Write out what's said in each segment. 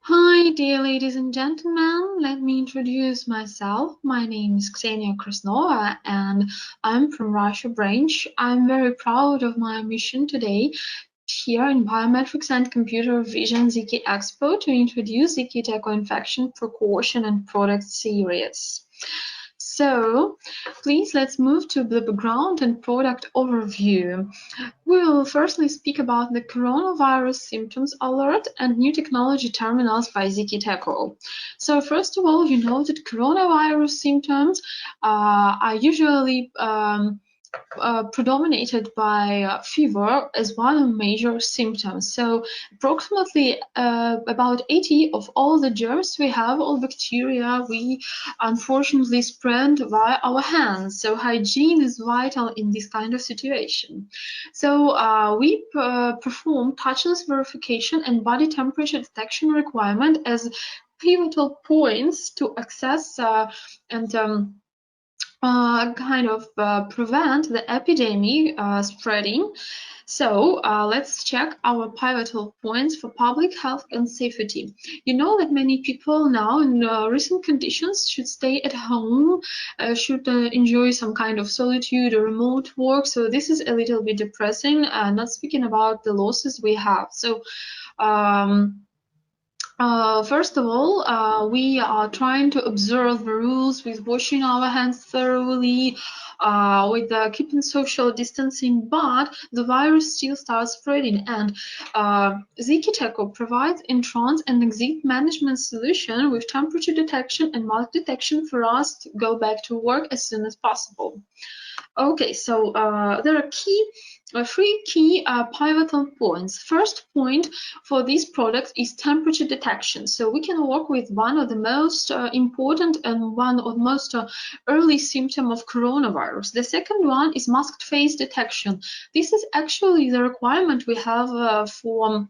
Hi, dear ladies and gentlemen. Let me introduce myself. My name is Ksenia Krasnova, and I'm from Russia branch. I'm very proud of my mission today here in Biometrics and Computer Vision Zkteco to introduce Zkteco infection precaution and product series. So, please let's move to the background and product overview. We will firstly speak about the coronavirus symptoms alert and new technology terminals by Zkteco. So first of all, you know that coronavirus symptoms are usually predominated by fever as one of major symptoms. So approximately about 80 of all the germs we have, all bacteria, we unfortunately spread via our hands. So hygiene is vital in this kind of situation. So we perform touchless verification and body temperature detection requirement as pivotal points to access and prevent the epidemic spreading. So let's check our pivotal points for public health and safety. You know that many people now in recent conditions should stay at home, should enjoy some kind of solitude or remote work. So this is a little bit depressing, not speaking about the losses we have. So first of all, we are trying to observe the rules with washing our hands thoroughly, with keeping social distancing, but the virus still starts spreading. And Zkteco provides entrance and exit management solution with temperature detection and mark detection for us to go back to work as soon as possible. Okay, so there are three key pivotal points. First point for these products is temperature detection. So we can work with one of the most important and one of the most early symptom of coronavirus. The second one is masked face detection. This is actually the requirement we have for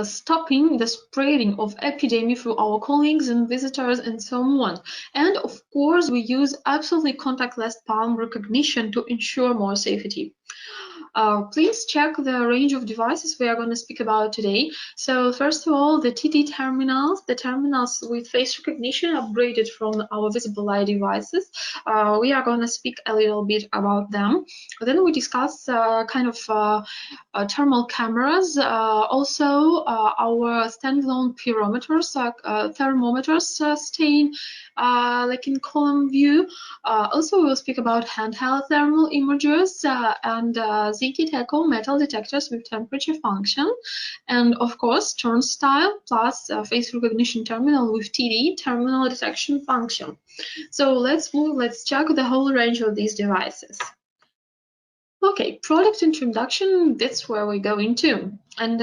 stopping the spreading of epidemic through our colleagues and visitors and so on. And of course, we use absolutely contactless palm recognition to ensure more safety. Please check the range of devices we are going to speak about today. So first of all, the TT terminals, the terminals with face recognition upgraded from our visible light devices. We are going to speak a little bit about them. Then we discuss thermal cameras, also our standalone pyrometers, thermometers staying like in column view. Also, we'll speak about handheld thermal imagers and Zkteco metal detectors with temperature function, and of course, turnstile plus face recognition terminal with TD terminal detection function. So let's check the whole range of these devices. Okay, product introduction, that's where we go into. And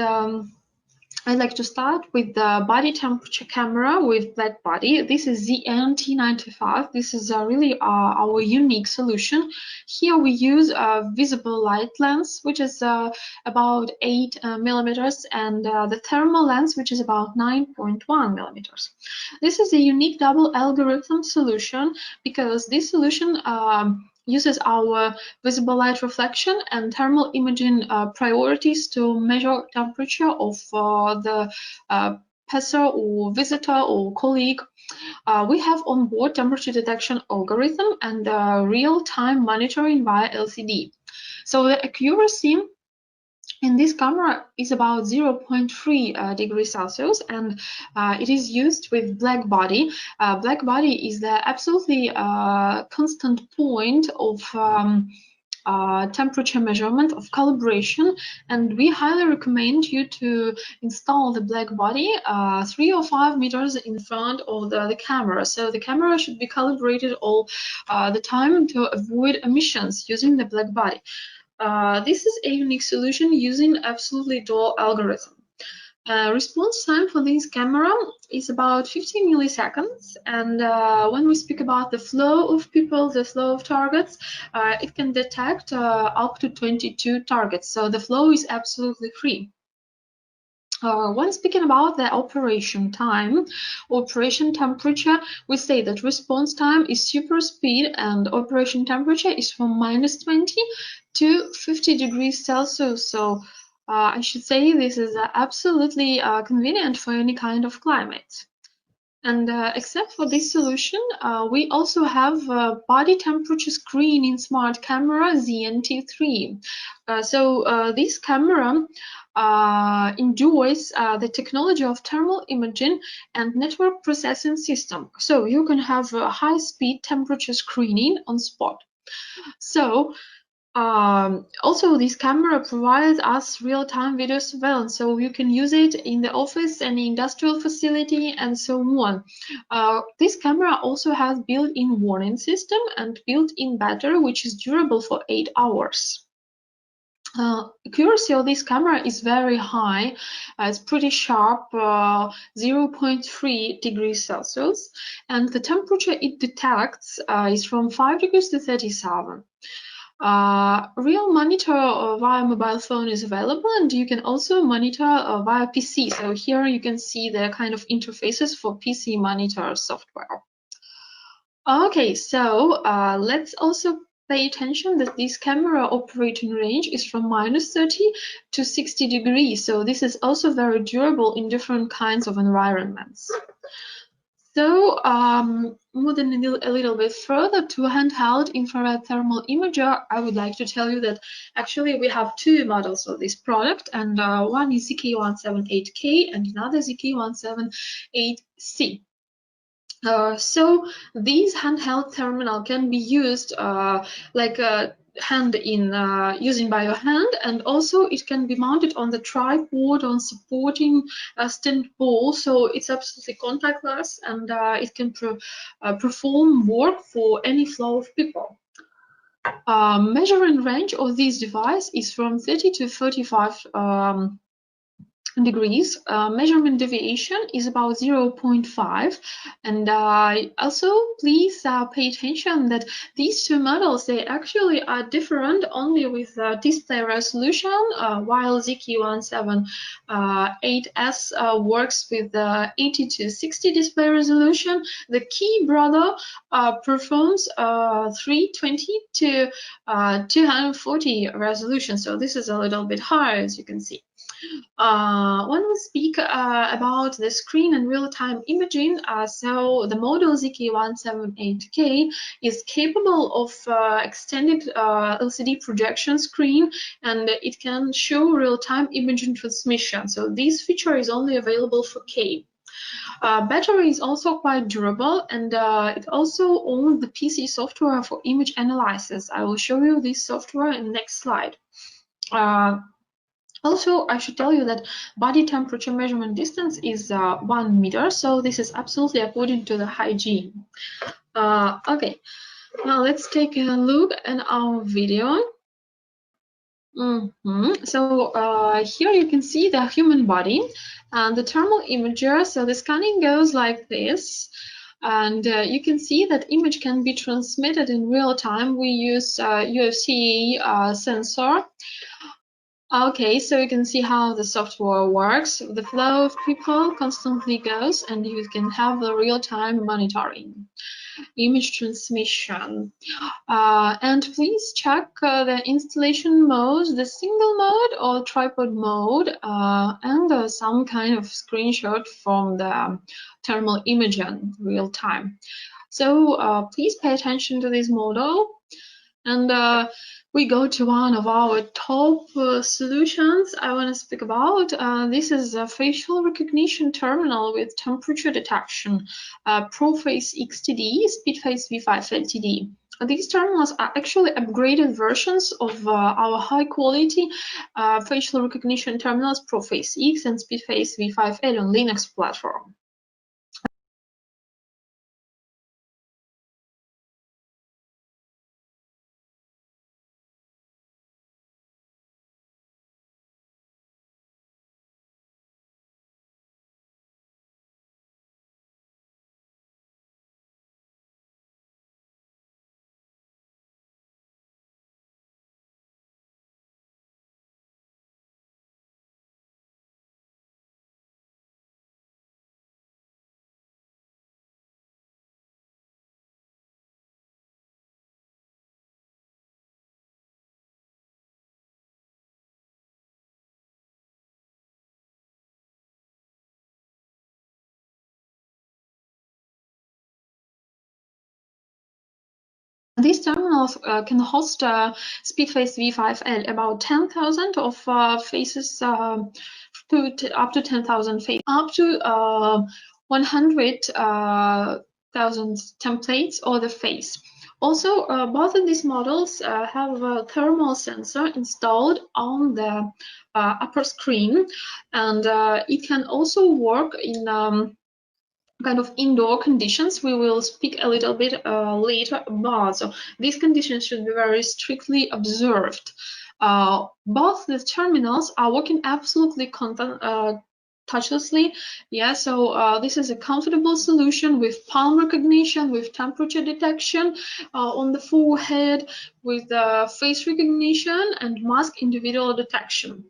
I'd like to start with the body temperature camera with black body. This is the NT95. This is really our unique solution. Here we use a visible light lens, which is about 8 millimeters, and the thermal lens, which is about 9.1 millimeters. This is a unique double algorithm solution because this solution uses our visible light reflection and thermal imaging priorities to measure temperature of the passer or visitor or colleague. We have on board temperature detection algorithm and real-time monitoring via LCD. So the accuracy in this camera is about 0.3 degrees Celsius, and it is used with black body. Black body is the absolutely constant point of temperature measurement, of calibration, and we highly recommend you to install the black body 3 or 5 meters in front of the camera. So the camera should be calibrated all the time to avoid emissions using the black body. This is a unique solution using absolutely dual algorithm. Response time for this camera is about 15 milliseconds, and when we speak about the flow of people, the flow of targets, it can detect up to 22 targets, so the flow is absolutely free. When speaking about the operation time, operation temperature, we say that response time is super speed and operation temperature is from -20 to 50 degrees Celsius. So I should say this is absolutely convenient for any kind of climate. And except for this solution, we also have a body temperature screening smart camera ZNT3. This camera enjoys the technology of thermal imaging and network processing system. So you can have a high-speed temperature screening on spot. So also, this camera provides us real-time video surveillance, so you can use it in the office and industrial facility and so on. This camera also has built-in warning system and built-in battery, which is durable for 8 hours. Accuracy of this camera is very high. It's pretty sharp, 0.3 degrees Celsius, and the temperature it detects is from 5 degrees to 37. Real monitor via mobile phone is available, and you can also monitor via PC. So here you can see the kind of interfaces for PC monitor software. Okay, so let's also pay attention that this camera operating range is from -30 to 60 degrees. So this is also very durable in different kinds of environments. So, moving a little bit further to handheld infrared thermal imager, I would like to tell you that actually we have two models of this product, and one is ZK178K and another ZK178C. So these handheld terminal can be used like a hand in using by your hand, and also it can be mounted on the tripod on supporting stand pole, so it's absolutely contactless, and it can perform work for any flow of people. Measuring range of this device is from 30 to 35 degrees. Measurement deviation is about 0.5, and also please pay attention that these two models, they actually are different only with display resolution, while ZK178S works with 80 to 60 display resolution. The key brother performs 320 to 240 resolution, so this is a little bit higher, as you can see. When we speak about the screen and real-time imaging, so the model ZK178K is capable of extended LCD projection screen, and it can show real-time imaging transmission. So this feature is only available for K. Battery is also quite durable, and it also owns the PC software for image analysis. I will show you this software in the next slide. Also, I should tell you that body temperature measurement distance is 1 meter, so this is absolutely according to the hygiene. Okay, now let's take a look at our video. So here you can see the human body and the thermal imager. So the scanning goes like this, and you can see that image can be transmitted in real time. We use UFC sensor. Okay, so you can see how the software works. The flow of people constantly goes, and you can have the real-time monitoring, image transmission. And please check the installation mode, the single mode or tripod mode, and some kind of screenshot from the thermal imaging real-time. So please pay attention to this model. And we go to one of our top solutions I want to speak about. This is a facial recognition terminal with temperature detection, ProFace XTD, SpeedFace V5 LTD. These terminals are actually upgraded versions of our high-quality facial recognition terminals, ProFace X and SpeedFace V5L on Linux platform. These terminals can host speedface V5L, about 10,000 of faces, up to 10,000 faces, up to 100,000 templates or the face. Also, both of these models have a thermal sensor installed on the upper screen, and it can also work in kind of indoor conditions. We will speak a little bit later about. So these conditions should be very strictly observed. Both the terminals are working absolutely touchlessly. Yeah, so this is a comfortable solution with palm recognition, with temperature detection on the forehead, with face recognition and mask individual detection.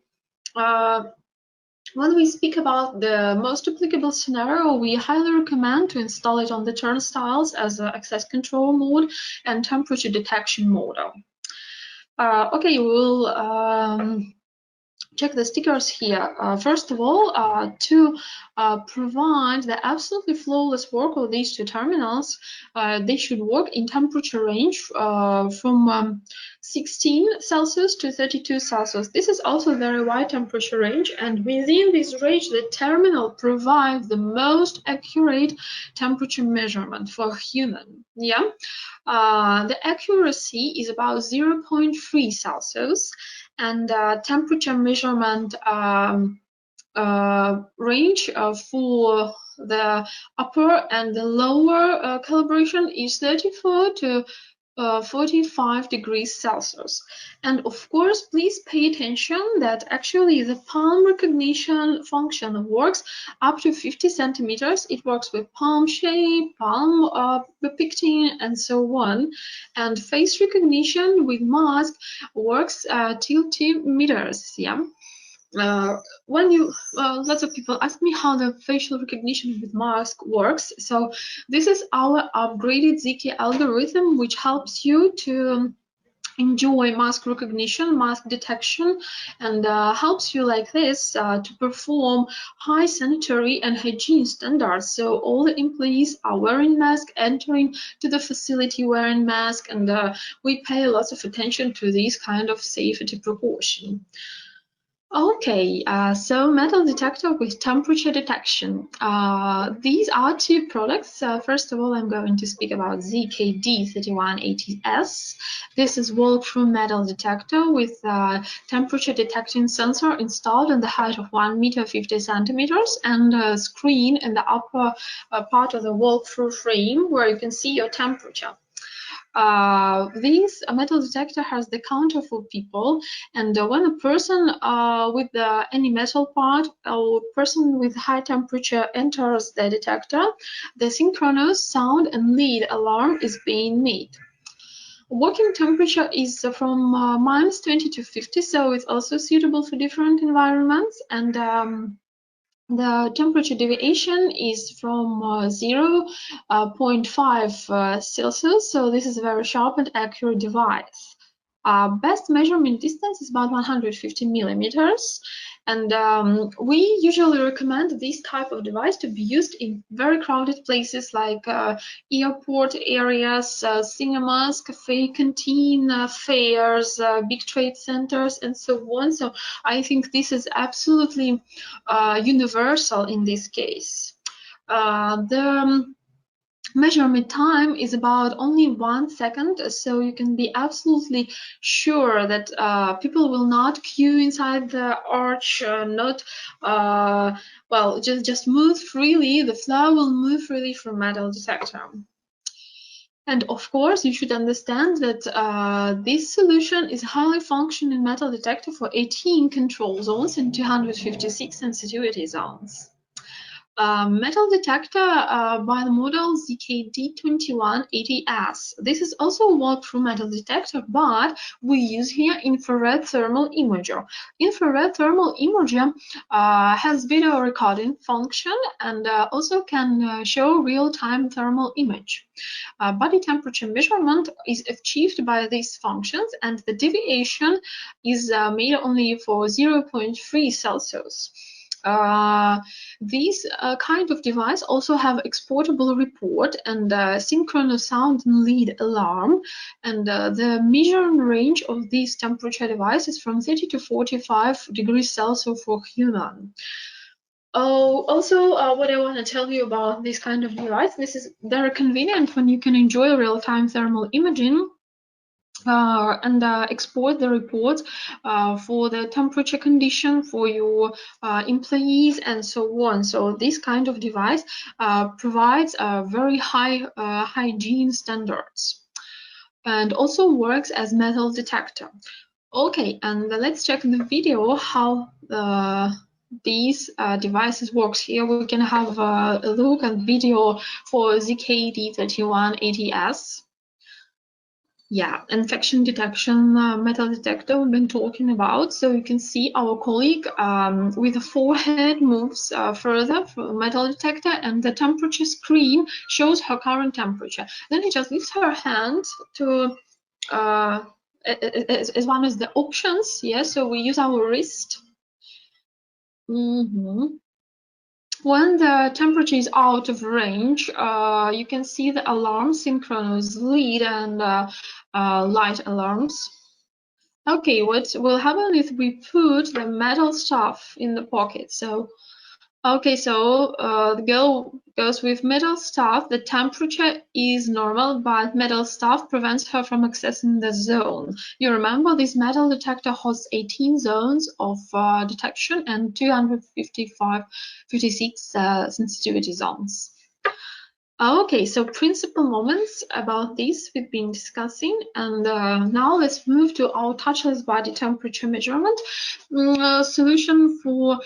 When we speak about the most applicable scenario, we highly recommend to install it on the turnstiles as an access control mode and temperature detection mode. Okay, we'll check the stickers here. First of all, to provide the absolutely flawless work of these two terminals, they should work in temperature range from 16 Celsius to 32 Celsius. This is also a very wide temperature range, and within this range, the terminal provides the most accurate temperature measurement for human. Yeah, the accuracy is about 0.3 Celsius, and temperature measurement range for the upper and the lower calibration is 34 to 45 degrees Celsius. And of course, please pay attention that actually the palm recognition function works up to 50 centimeters. It works with palm shape, palm depicting, and so on. And face recognition with mask works till 2 meters. Yeah. When you lots of people ask me how the facial recognition with mask works. So this is our upgraded Zkteco algorithm, which helps you to enjoy mask recognition, mask detection, and helps you like this to perform high sanitary and hygiene standards. So all the employees are wearing masks, entering to the facility wearing masks, and we pay lots of attention to these kind of safety precautions. Okay, so metal detector with temperature detection. These are two products. First of all, I'm going to speak about ZKD3180S. This is walk-through metal detector with temperature detecting sensor installed in the height of 1 meter 50 centimeters and a screen in the upper part of the walk-through frame where you can see your temperature. This metal detector has the counter for people, and when a person with any metal part or person with high temperature enters the detector, the synchronous sound and lead alarm is being made. Working temperature is from -20 to 50, so it's also suitable for different environments, and the temperature deviation is from 0.5 Celsius, so this is a very sharp and accurate device. Best measurement distance is about 150 millimeters, and we usually recommend this type of device to be used in very crowded places like airport areas, cinemas, cafe, canteen, fairs, big trade centers, and so on. So I think this is absolutely universal in this case. The measurement time is about only 1 second, so you can be absolutely sure that people will not queue inside the arch, well, just move freely. The flow will move freely from metal detector. And of course, you should understand that this solution is highly functioning metal detector for 18 control zones and 256 sensitivity zones. Metal detector by the model ZKD2180S. This is also a walk-through metal detector, but we use here infrared thermal imager. Infrared thermal imager has video recording function and also can show real-time thermal image. Body temperature measurement is achieved by these functions, and the deviation is made only for 0.3 Celsius. These kind of device also have exportable report and synchronous sound and lead alarm, and the measuring range of these temperature devices from 30 to 45 degrees Celsius for human. Oh, also, what I want to tell you about this kind of device, this is very convenient when you can enjoy real-time thermal imaging and export the reports for the temperature condition for your employees and so on. So this kind of device provides very high hygiene standards and also works as metal detector. Okay, and let's check the video how these devices works. Here we can have a look at video for ZKD3180S. Yeah, infection detection metal detector we've been talking about. So you can see our colleague with the forehead moves further for metal detector, and the temperature screen shows her current temperature. Then he just lifts her hand to as one of the options. Yeah, so we use our wrist. When the temperature is out of range, you can see the alarm, synchronous lead and light alarms. Okay, what will happen is we put the metal stuff in the pocket. So, okay, so the girl goes with metal stuff. The temperature is normal, but metal stuff prevents her from accessing the zone. You remember this metal detector hosts 18 zones of detection and 256 sensitivity zones. Okay, so principal moments about this we've been discussing, and now let's move to our touchless body temperature measurement solution for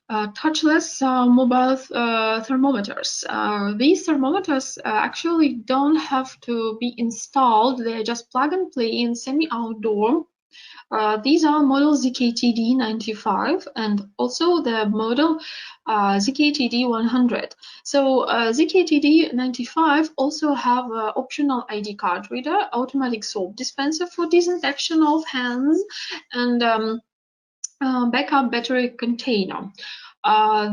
touchless mobile thermometers. These thermometers actually don't have to be installed, they're just plug and play in semi-outdoor. These are model ZKTD95 and also the model ZKTD100. So ZKTD95 also have optional ID card reader, automatic soap dispenser for disinfection of hands, and backup battery container.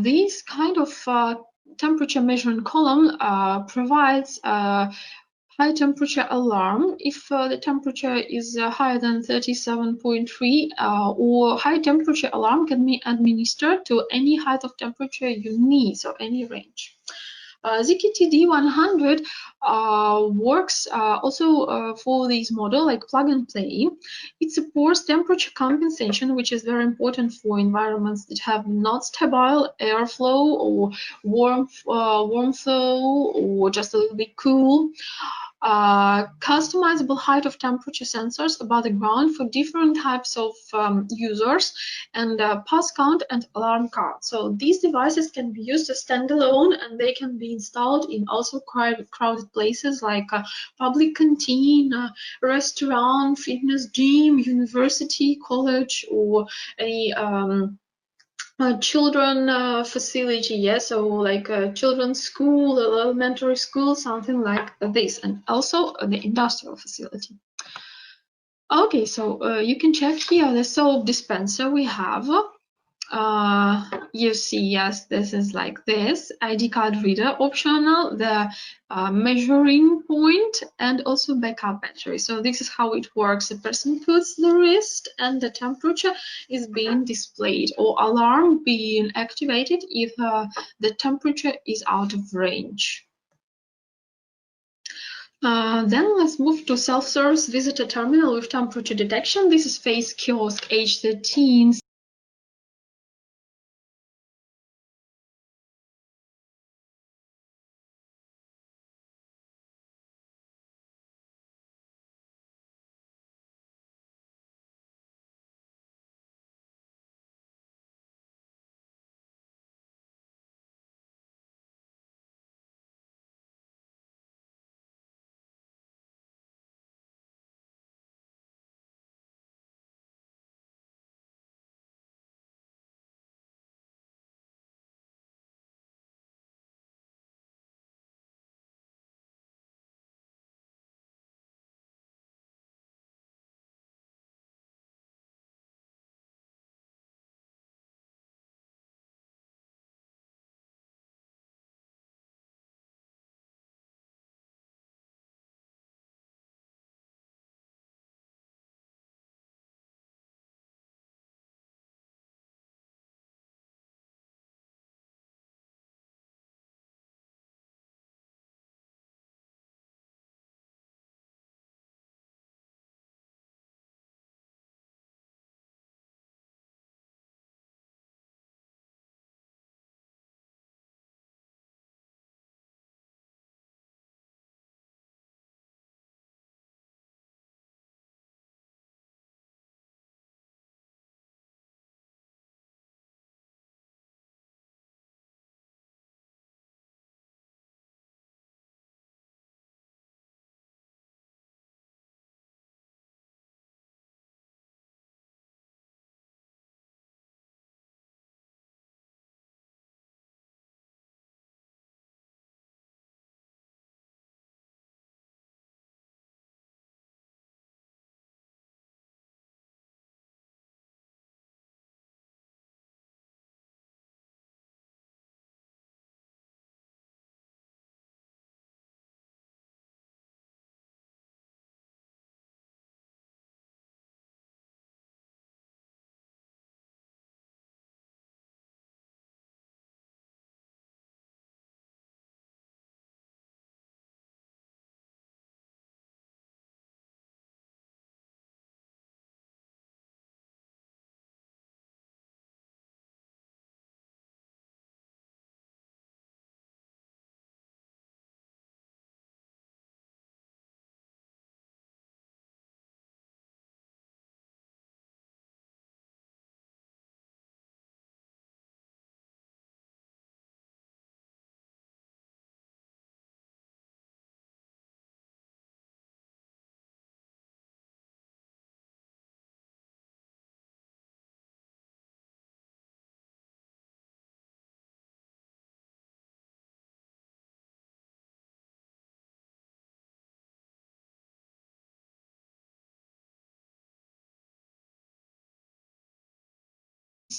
This kind of temperature measuring column provides high temperature alarm if the temperature is higher than 37.3, or high temperature alarm can be administered to any height of temperature you need, so any range. ZKTD100 works also for this model like plug and play. It supports temperature compensation, which is very important for environments that have not stable airflow or warm flow or just a little bit cool. Customizable height of temperature sensors above the ground for different types of users, and pass count and alarm card. So these devices can be used as standalone, and they can be installed in also crowded places like a public canteen, restaurant, fitness gym, university, college, or any children facility, yes, so like a children's school, elementary school, something like this, and also the industrial facility. Okay, so you can check here the soap dispenser we have. You see, yes, this is like this, ID card reader optional, the measuring point, and also backup battery. So this is how it works. The person puts the wrist and the temperature is being displayed, or alarm being activated if the temperature is out of range. Then let's move to self-service visitor terminal with temperature detection. This is Face Kiosk H13.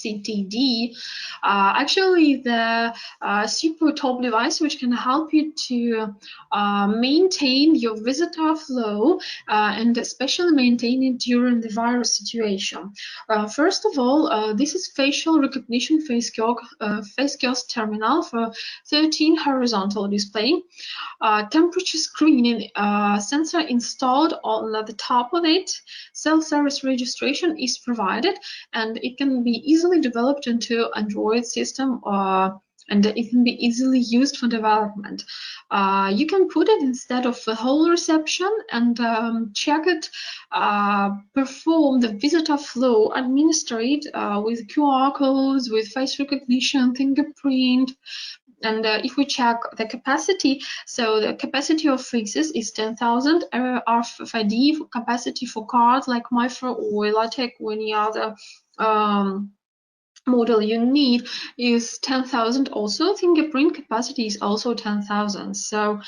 ZCTD, actually the super top device which can help you to maintain your visitor flow and especially maintain it during the virus situation. First of all, this is facial recognition face kiosk terminal for 13 horizontal display. Temperature screening sensor installed on the top of it. Self-service registration is provided, and it can be easily developed into Android system, and it can be easily used for development. You can put it instead of the whole reception and check it, perform the visitor flow, administer it with QR codes, with face recognition, fingerprint. And if we check the capacity, so the capacity of faces is 10,000 RFID. Capacity for cards like MyFair or LaTeX or any other model you need is 10,000. Also, fingerprint capacity is also 10,000. So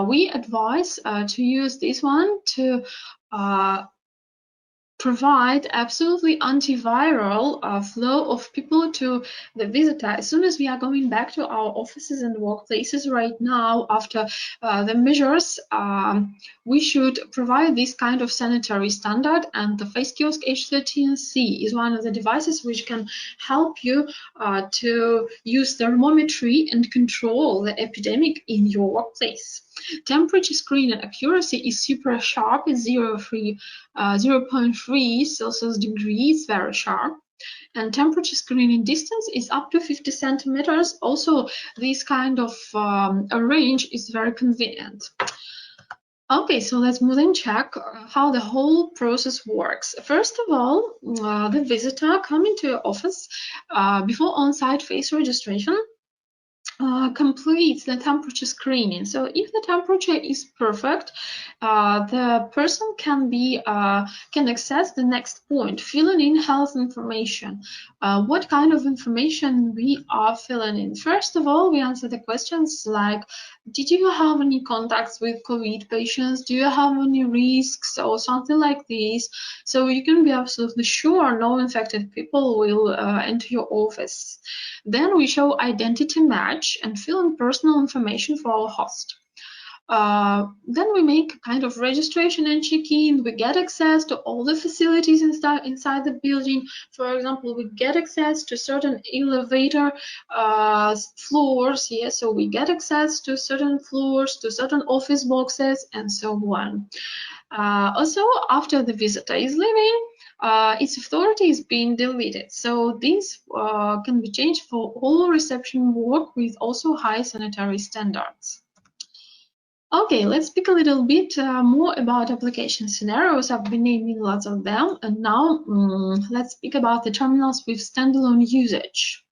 we advise to use this one to provide absolutely antiviral flow of people to the visitor. As soon as we are going back to our offices and workplaces right now after the measures, we should provide this kind of sanitary standard, and the face kiosk H13C is one of the devices which can help you to use thermometry and control the epidemic in your workplace. Temperature screening accuracy is super sharp. It's 0.3 Celsius degrees, very sharp. And temperature screening distance is up to 50 centimeters. Also, this kind of a range is very convenient. Okay, so let's move and check how the whole process works. First of all, the visitor coming to your office before on-site face registration completes the temperature screening. So if the temperature is perfect, the person can access the next point, filling in health information. What kind of information we are filling in? First of all, we answer the questions like, did you have any contacts with COVID patients? Do you have any risks or something like this? So you can be absolutely sure no infected people will enter your office. Then we show identity match and fill in personal information for our host. Then we make a kind of registration and check-in. We get access to all the facilities inside the building. For example, we get access to certain elevator floors. Yeah, so we get access to certain floors, to certain office boxes, and so on. Also, after the visitor is leaving, its authority is being deleted. So these can be changed for all reception work with also high sanitary standards. Okay, let's speak a little bit more about application scenarios. I've been naming lots of them, and now let's speak about the terminals with standalone usage.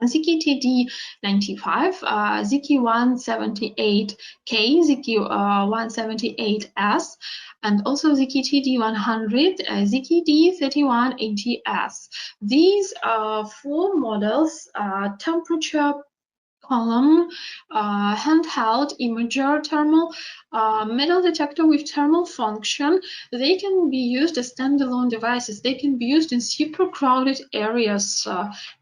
ZKTD95, ZK178K, ZK178S, and also ZKTD100, ZKD3180S. These four models are temperature column, handheld imager thermal, metal detector with thermal function. They can be used as standalone devices. They can be used in super crowded areas,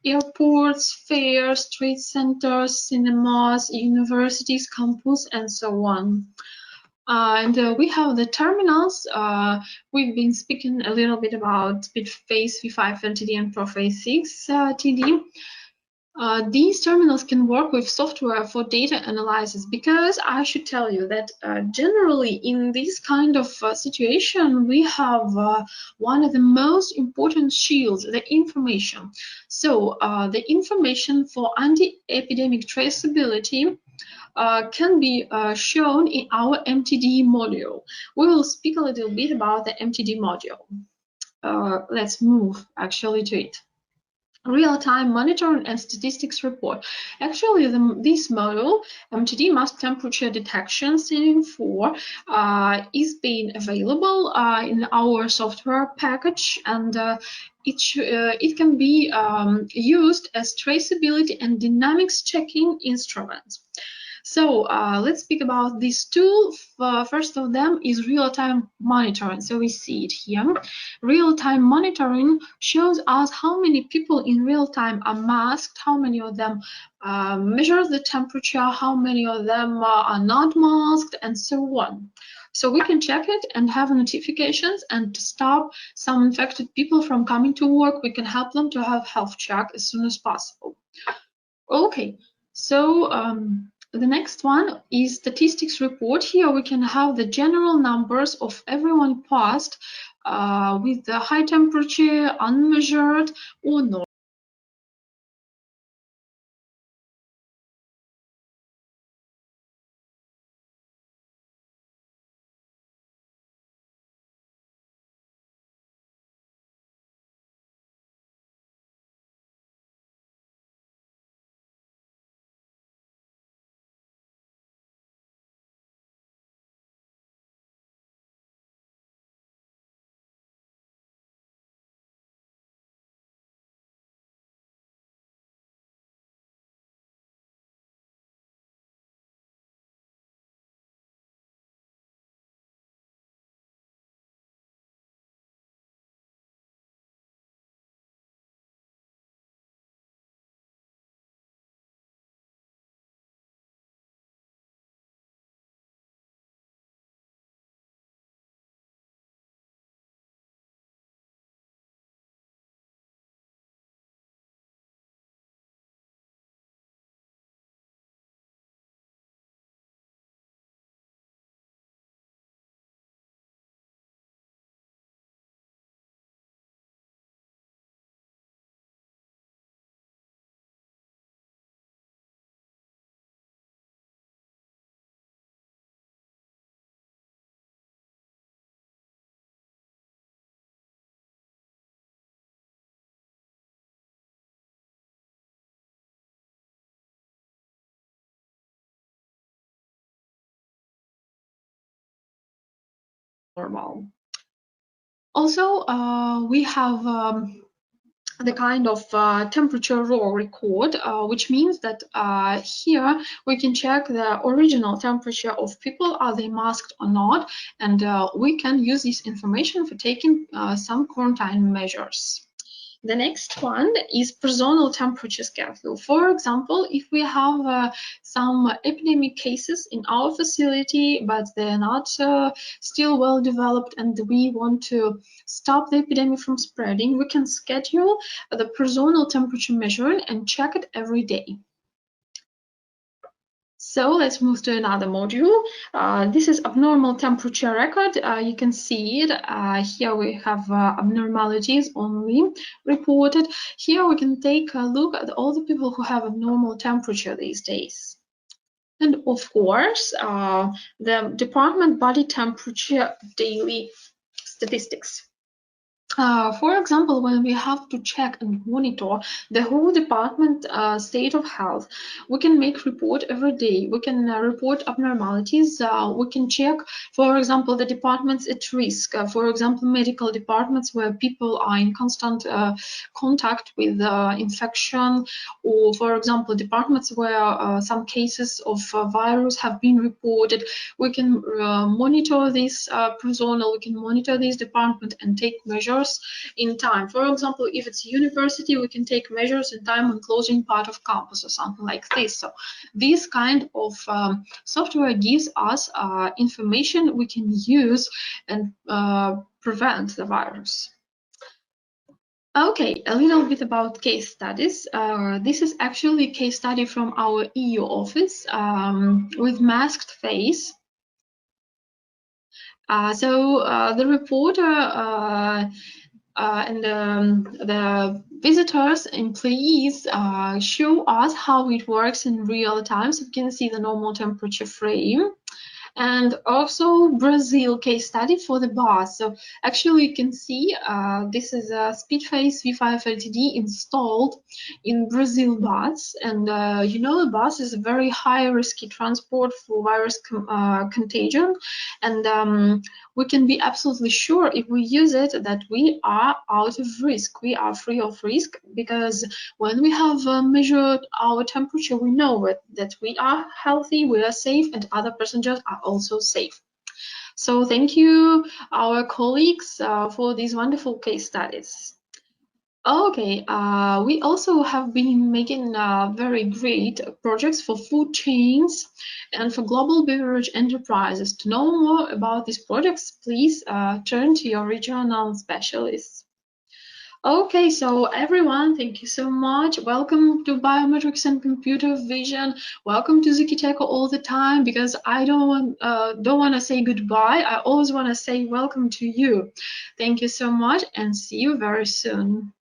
airports, fairs, trade centers, cinemas, universities, campus, and so on. And we have the terminals. We've been speaking a little bit about SpeedFace V5 LTD and ProFace 6 TD. These terminals can work with software for data analysis, because I should tell you that generally in this kind of situation, we have one of the most important shields, the information. So the information for anti-epidemic traceability can be shown in our MTD module. We will speak a little bit about the MTD module. Let's move actually to it. Real-time monitoring and statistics report. Actually, this module, MTD mass temperature detection setting 4, is being available in our software package, and it can be used as traceability and dynamics checking instruments. So let's speak about these two. First of them is real-time monitoring. So we see it here. Real-time monitoring shows us how many people in real time are masked, how many of them measure the temperature, how many of them are not masked, and so on. So we can check it and have notifications, and to stop some infected people from coming to work, we can help them to have health check as soon as possible. Okay, so the next one is statistics report. Here we can have the general numbers of everyone passed with the high temperature, unmeasured, or not. Normal. Also, we have the kind of temperature raw record, which means that here we can check the original temperature of people, are they masked or not, and we can use this information for taking some quarantine measures. The next one is personal temperature schedule. For example, if we have some epidemic cases in our facility, but they're not still well developed, and we want to stop the epidemic from spreading, we can schedule the personal temperature measuring and check it every day. So let's move to another module. This is abnormal temperature record. You can see it. Here we have abnormalities only reported. Here we can take a look at all the people who have abnormal temperature these days. And of course, the department body temperature daily statistics. For example, when we have to check and monitor the whole department state of health, we can make report every day. We can report abnormalities. We can check, for example, the departments at risk. For example, medical departments where people are in constant contact with infection, or for example, departments where some cases of virus have been reported. We can monitor this personnel. We can monitor this department and take measures in time. For example, if it's university, we can take measures in time on closing part of campus or something like this. So this kind of software gives us information we can use and prevent the virus. Okay, a little bit about case studies. This is actually a case study from our EU office with masked face. The reporter and the visitors, employees show us how it works in real time. So you can see the normal temperature frame. And also Brazil case study for the bus. So actually you can see this is a Speedface V5 LTD installed in Brazil bus, and you know, the bus is a very high risky transport for virus contagion, and we can be absolutely sure if we use it that we are out of risk, we are free of risk, because when we have measured our temperature, we know that we are healthy, we are safe, and other passengers are also safe. So thank you, our colleagues, for these wonderful case studies. Okay, we also have been making very great projects for food chains and for global beverage enterprises. To know more about these projects, please turn to your regional specialists. Okay, so everyone, thank you so much. Welcome to Biometrics and Computer Vision. Welcome to Zkteco all the time, because I don't want to say goodbye. I always want to say welcome to you. Thank you so much, and see you very soon.